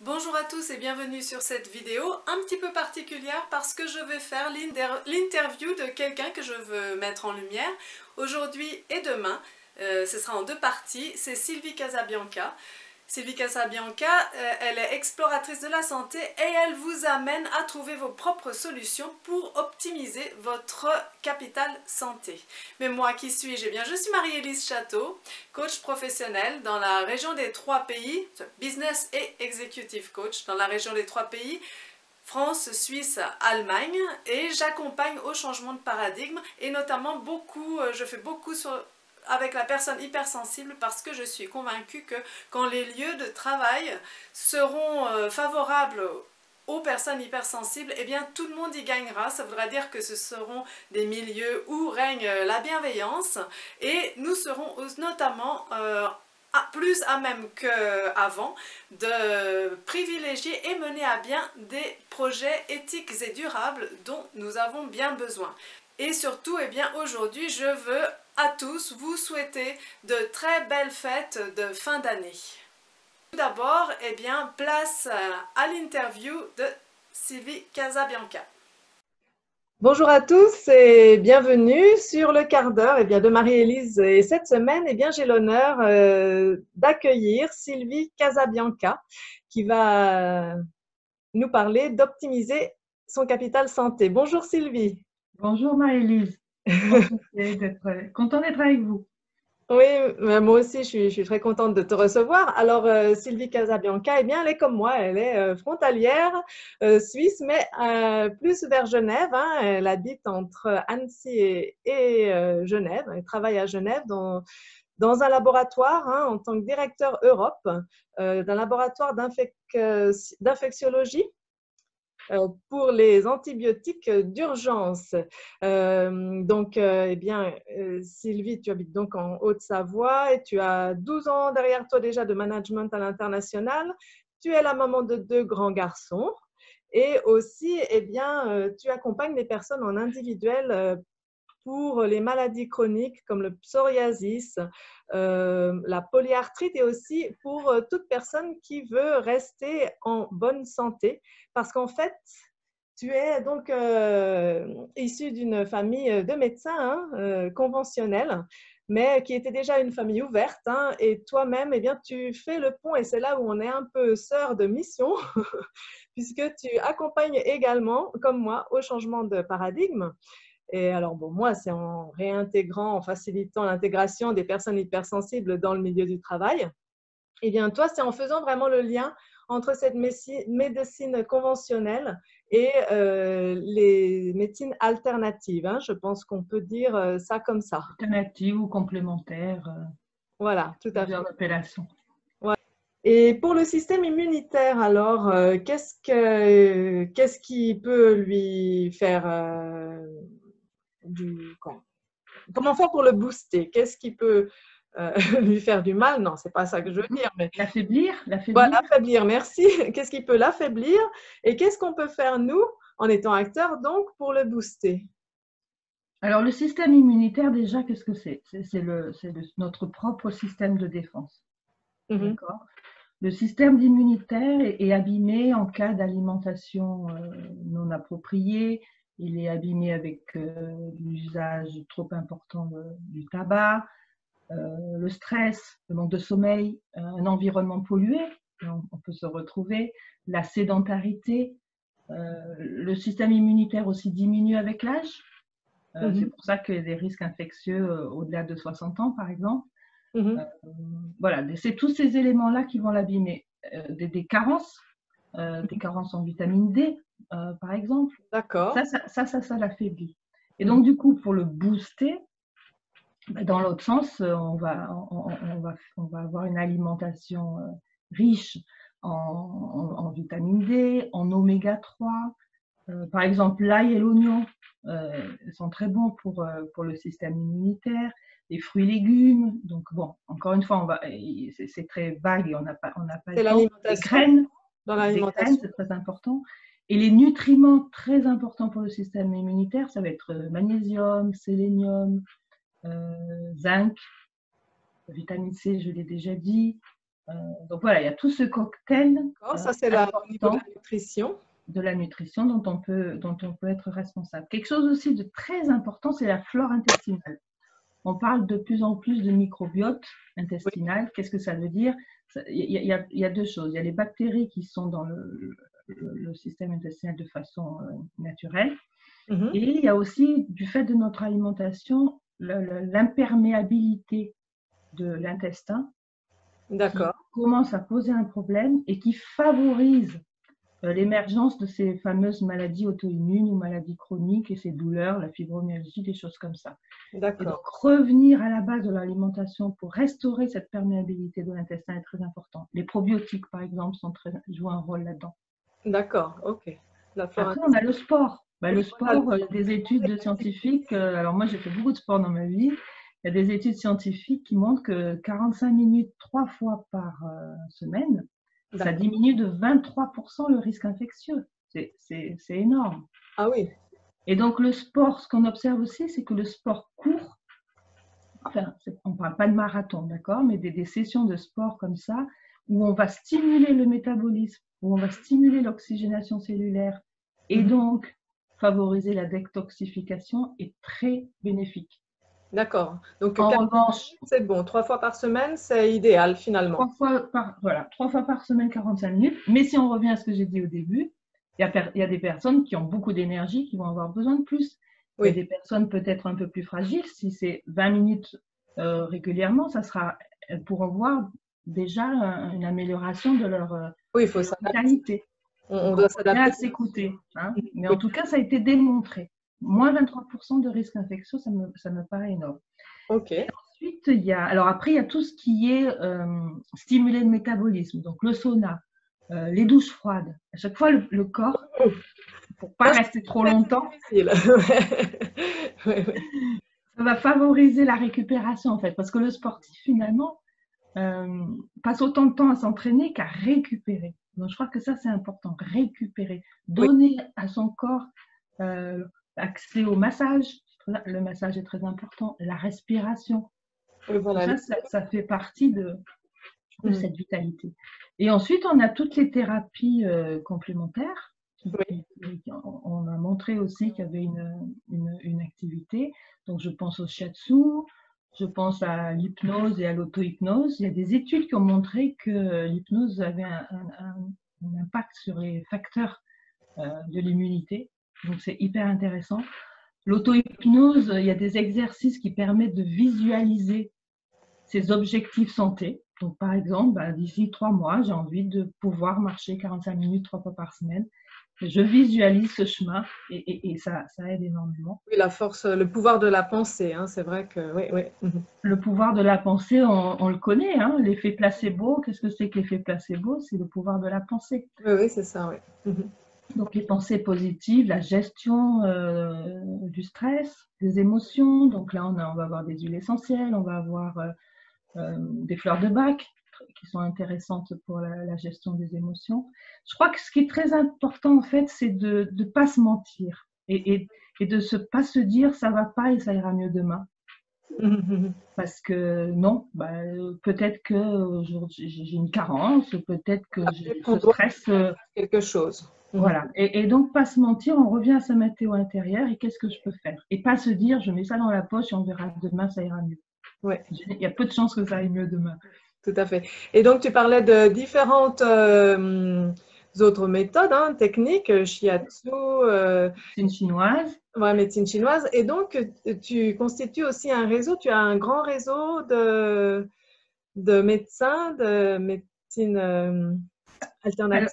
Bonjour à tous et bienvenue sur cette vidéo un petit peu particulière parce que je vais faire l'interview de quelqu'un que je veux mettre en lumière aujourd'hui et demain. Ce sera en deux parties. C'est Sylvie Casabianca. Sylvie Casabianca, elle est exploratrice de la santé et elle vous amène à trouver vos propres solutions pour optimiser votre capital santé. Mais moi, qui suis-je? Eh bien, je suis Marie-Élise Château, coach professionnel dans la région des 3 pays, business et executive coach dans la région des 3 pays, France, Suisse, Allemagne, et j'accompagne au changement de paradigme et notamment je fais beaucoup avec la personne hypersensible parce que je suis convaincue que quand les lieux de travail seront favorables aux personnes hypersensibles, eh bien tout le monde y gagnera. Ça voudra dire que ce seront des milieux où règne la bienveillance et nous serons notamment plus à même qu'avant de privilégier et mener à bien des projets éthiques et durables dont nous avons bien besoin. Et surtout, eh bien, aujourd'hui, je veux à tous vous souhaiter de très belles fêtes de fin d'année. Tout d'abord, eh bien, place à l'interview de Sylvie Casabianca. Bonjour à tous et bienvenue sur le quart d'heure de Marie-Élise. Et cette semaine, eh bien, j'ai l'honneur d'accueillir Sylvie Casabianca qui va nous parler d'optimiser son capital santé. Bonjour Sylvie. Bonjour Maëlys, content d'être avec vous. Oui, moi aussi, je suis très contente de te recevoir. Alors, Sylvie Casabianca, eh bien, elle est comme moi, elle est frontalière suisse, mais plus vers Genève. Hein. Elle habite entre Annecy et Genève. Elle travaille à Genève dans un laboratoire hein, en tant que directeur Europe d'un laboratoire d'infectiologie pour les antibiotiques d'urgence. Eh bien, Sylvie, tu habites donc en Haute-Savoie et tu as 12 ans derrière toi déjà de management à l'international. Tu es la maman de 2 grands garçons et aussi, eh bien, tu accompagnes les personnes en individuel pour les maladies chroniques comme le psoriasis, la polyarthrite et aussi pour toute personne qui veut rester en bonne santé. Parce qu'en fait, tu es donc issu d'une famille de médecins conventionnels, mais qui était déjà une famille ouverte. Hein, et toi-même, eh bien, tu fais le pont et c'est là où on est un peu sœur de mission, puisque tu accompagnes également, comme moi, au changement de paradigme. Et alors, bon, moi, c'est en réintégrant, en facilitant l'intégration des personnes hypersensibles dans le milieu du travail. Et bien, toi, c'est en faisant vraiment le lien entre cette médecine conventionnelle et les médecines alternatives. Hein. Je pense qu'on peut dire ça comme ça. Alternative ou complémentaire, Voilà, tout à fait. plusieurs appellations. Ouais. Et pour le système immunitaire, alors, qu'est-ce qui peut lui faire comment faire pour le booster? Qu'est-ce qui peut lui faire du mal? Non, c'est pas ça que je veux dire. Mais L'affaiblir, voilà, l'affaiblir, merci. Qu'est-ce qui peut l'affaiblir? Et qu'est-ce qu'on peut faire, nous, en étant acteurs, donc, pour le booster? Alors, le système immunitaire, déjà, qu'est-ce que c'est? Notre propre système de défense. D'accord. Le système immunitaire est abîmé en cas d'alimentation non appropriée. Il est abîmé avec l'usage trop important du tabac, le stress, le manque de sommeil, un environnement pollué, on peut se retrouver, la sédentarité, le système immunitaire aussi diminue avec l'âge. C'est pour ça qu'il y a des risques infectieux au-delà de 60 ans, par exemple. Voilà, c'est tous ces éléments-là qui vont l'abîmer. Des carences en vitamine D, par exemple. D'accord. Ça l'affaiblit. Et donc, du coup, pour le booster, dans l'autre sens, on va avoir une alimentation riche en vitamine D, en oméga 3. Par exemple, l'ail et l'oignon sont très bons pour le système immunitaire. Les fruits et légumes. Donc, bon, encore une fois, c'est très vague et on n'a pas le temps. Les graines, c'est très important. Et les nutriments très importants pour le système immunitaire, ça va être magnésium, sélénium, zinc, vitamine C, je l'ai déjà dit, Donc voilà, il y a tout ce cocktail ça c'est au niveau de la nutrition. De la nutrition dont on peut être responsable. Quelque chose aussi de très important, c'est la flore intestinale. On parle de plus en plus de microbiote intestinal. Oui. Qu'est-ce que ça veut dire? Il y a deux choses. Il y a les bactéries qui sont dans le système intestinal de façon naturelle. Et il y a aussi, du fait de notre alimentation, l'imperméabilité de l'intestin qui commence à poser un problème et qui favorise l'émergence de ces fameuses maladies auto-immunes ou maladies chroniques et ces douleurs, la fibromyalgie, des choses comme ça. Et donc, revenir à la base de l'alimentation pour restaurer cette perméabilité de l'intestin est très important. Les probiotiques, par exemple, jouent un rôle là-dedans. D'accord, ok. Après, on a le sport. Le sport, il y a des études scientifiques. Alors moi, j'ai fait beaucoup de sport dans ma vie. Il y a des études scientifiques qui montrent que 45 minutes 3 fois par semaine, ça diminue de 23% le risque infectieux. C'est énorme. Ah oui. Et donc, le sport, ce qu'on observe aussi, c'est que le sport court, enfin, on ne parle pas de marathon, d'accord, mais des sessions de sport comme ça, où on va stimuler le métabolisme, où on va stimuler l'oxygénation cellulaire, et donc favoriser la détoxification est très bénéfique. D'accord. Donc, en revanche, c'est bon. 3 fois par semaine, c'est idéal finalement. 3 fois par semaine, 45 minutes. Mais si on revient à ce que j'ai dit au début, il y a des personnes qui ont beaucoup d'énergie qui vont avoir besoin de plus. Oui. Il y a des personnes peut-être un peu plus fragiles. Si c'est 20 minutes régulièrement, elles pourront voir déjà une amélioration de leur vitalité. On doit s'adapter. À s'écouter. Hein. Mais en tout cas, ça a été démontré. Moins 23% de risque infectieux, ça me paraît énorme. Ok. Et ensuite, il y a tout ce qui est stimuler le métabolisme, donc le sauna, les douches froides. À chaque fois, le corps, pour pas rester trop longtemps, ça va favoriser la récupération en fait, parce que le sportif finalement passe autant de temps à s'entraîner qu'à récupérer. Donc je crois que ça c'est important, récupérer, donner à son corps accès au massage. Le massage est très important, la respiration. Voilà. Ça fait partie de cette vitalité. Et ensuite, on a toutes les thérapies complémentaires. On a montré aussi qu'il y avait une activité. Donc, je pense au shiatsu, je pense à l'hypnose et à l'auto-hypnose. Il y a des études qui ont montré que l'hypnose avait un impact sur les facteurs de l'immunité. Donc, c'est hyper intéressant. L'auto-hypnose, il y a des exercices qui permettent de visualiser ses objectifs santé. Donc, par exemple, d'ici 3 mois, j'ai envie de pouvoir marcher 45 minutes 3 fois par semaine. Je visualise ce chemin et ça aide énormément. Oui, la force, le pouvoir de la pensée, hein, c'est vrai que oui. Le pouvoir de la pensée, on le connaît, hein, l'effet placebo. Qu'est-ce que c'est que l'effet placebo? C'est le pouvoir de la pensée. Oui, c'est ça, oui. Donc, les pensées positives, la gestion du stress, des émotions. Donc là, on va avoir des huiles essentielles, on va avoir des fleurs de bac qui sont intéressantes pour la gestion des émotions. Je crois que ce qui est très important, en fait, c'est de ne pas se mentir et de ne pas se dire « ça ne va pas et ça ira mieux demain ». Parce que non, peut-être que j'ai une carence, peut-être que je stresse quelque chose. Voilà, et donc pas se mentir, on revient à sa météo intérieure et qu'est-ce que je peux faire? Et pas se dire, je mets ça dans la poche et on verra demain, ça ira mieux. Ouais. Il y a peu de chances que ça aille mieux demain. Tout à fait. Et donc, tu parlais de différentes autres méthodes, hein, techniques, shiatsu, médecine chinoise. Ouais, médecine chinoise. Et donc, tu constitues aussi un réseau, tu as un grand réseau de médecins, de médecine alternative. Alors,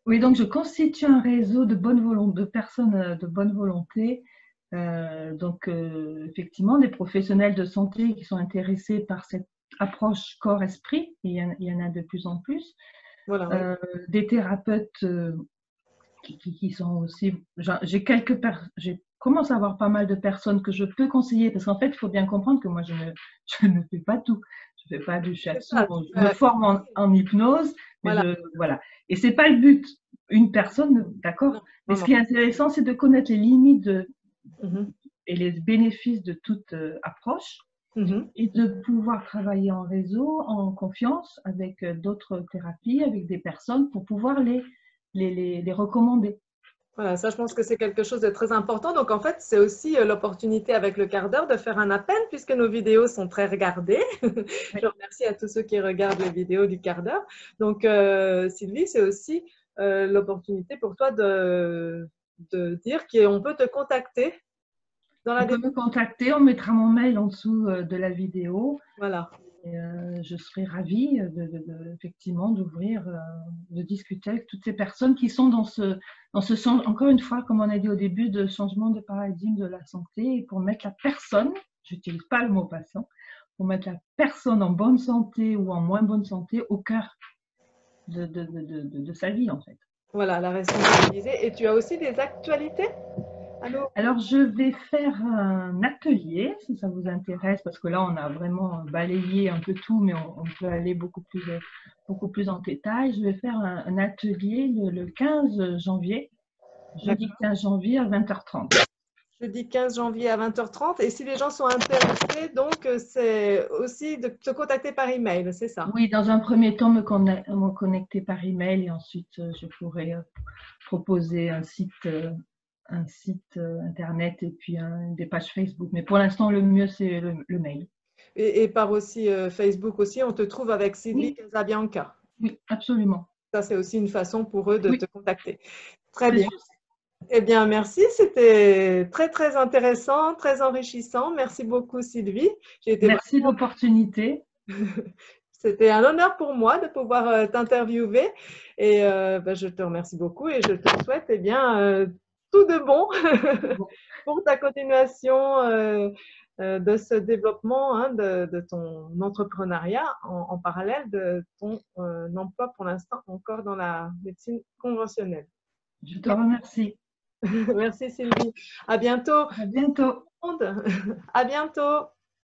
oui, donc je constitue un réseau de personnes de bonne volonté. Effectivement, des professionnels de santé qui sont intéressés par cette approche corps-esprit, il y en a de plus en plus. Voilà, des thérapeutes qui sont aussi... J'ai commencé à avoir pas mal de personnes que je peux conseiller, parce qu'en fait, il faut bien comprendre que moi, je ne fais pas tout. Je ne fais pas du shiatsu, je me forme en hypnose, mais voilà. Et ce n'est pas le but. Une personne, d'accord? Mais ce qui est intéressant, c'est de connaître les limites et les bénéfices de toute approche. et de pouvoir travailler en réseau, en confiance, avec d'autres thérapies, avec des personnes pour pouvoir les recommander. Voilà, ça, je pense que c'est quelque chose de très important. Donc, en fait, c'est aussi l'opportunité avec le quart d'heure de faire un appel puisque nos vidéos sont très regardées. Je remercie à tous ceux qui regardent les vidéos du quart d'heure. Donc, Sylvie, c'est aussi l'opportunité pour toi de dire qu'on peut te contacter dans la On peut me contacter, on mettra mon mail en dessous de la vidéo. Voilà. Et, je serai ravie effectivement d'ouvrir, de discuter avec toutes ces personnes qui sont dans ce encore une fois, comme on a dit au début, de changement de paradigme de la santé, et pour mettre la personne, j'utilise pas le mot patient, pour mettre la personne en bonne santé ou en moins bonne santé au cœur de sa vie en fait. Voilà, la responsabiliser. Et tu as aussi des actualités? Alors, je vais faire un atelier, si ça vous intéresse, parce que là, on a vraiment balayé un peu tout, mais on peut aller beaucoup plus en détail. Je vais faire un atelier le 15 janvier, jeudi 15 janvier à 20h30. Jeudi 15 janvier à 20h30. Et si les gens sont intéressés, donc c'est aussi de te contacter par email, c'est ça? Oui, dans un premier temps, me connecter par email, et ensuite, je pourrai proposer un site internet et puis des pages Facebook. Mais pour l'instant, le mieux, c'est le mail. Et par aussi Facebook aussi, on te trouve avec Sylvie Casabianca. Oui, absolument. Ça, c'est aussi une façon pour eux de te contacter. Très bien. Eh bien, merci. C'était très, très intéressant, très enrichissant. Merci beaucoup, Sylvie. Merci de l'opportunité. C'était un honneur pour moi de pouvoir t'interviewer. Et je te remercie beaucoup et je te souhaite tout de bon pour ta continuation de ce développement de ton entrepreneuriat en parallèle de ton emploi pour l'instant encore dans la médecine conventionnelle. Je te remercie. Merci Sylvie. À bientôt. À bientôt. À bientôt.